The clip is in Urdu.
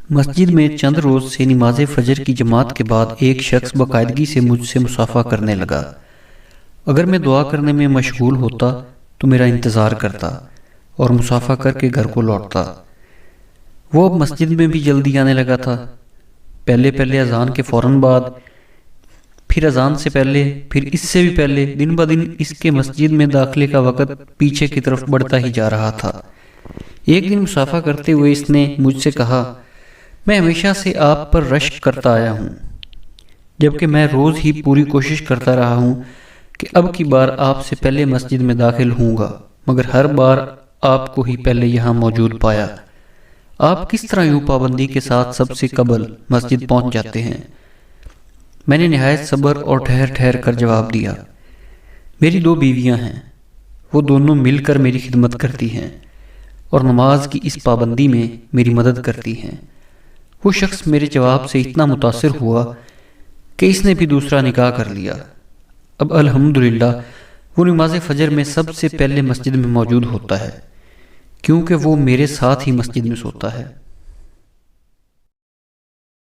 مسجد میں چند روز سے نماز فجر کی جماعت کے بعد ایک شخص باقاعدگی سے مجھ سے مصافحہ کرنے لگا۔ اگر میں دعا کرنے میں مشغول ہوتا تو میرا انتظار کرتا اور مصافحہ کر کے گھر کو لوٹتا۔ وہ اب مسجد میں بھی جلدی آنے لگا تھا۔ پہلے اذان کے فوراً بعد، پھر اذان سے پہلے، پھر اس سے بھی پہلے، دن بدن اس کے مسجد میں داخلے کا وقت پیچھے کی طرف بڑھتا ہی جا رہا تھا۔ ایک دن مصافحہ کرتے ہوئے اس نے مجھ سے کہا، میں ہمیشہ سے آپ پر رشک کرتا آیا ہوں، جبکہ میں روز ہی پوری کوشش کرتا رہا ہوں کہ اب کی بار آپ سے پہلے مسجد میں داخل ہوں گا، مگر ہر بار آپ کو ہی پہلے یہاں موجود پایا۔ آپ کس طرح یوں پابندی کے ساتھ سب سے قبل مسجد پہنچ جاتے ہیں؟ میں نے نہایت صبر اور ٹھہر کر جواب دیا، میری 2 بیویاں ہیں، وہ دونوں مل کر میری خدمت کرتی ہیں اور نماز کی اس پابندی میں میری مدد کرتی ہیں۔ وہ شخص میرے جواب سے اتنا متاثر ہوا کہ اس نے بھی دوسرا نکاح کر لیا۔ اب الحمدللہ وہ نماز فجر میں سب سے پہلے مسجد میں موجود ہوتا ہے، کیونکہ وہ میرے ساتھ ہی مسجد میں سوتا ہے۔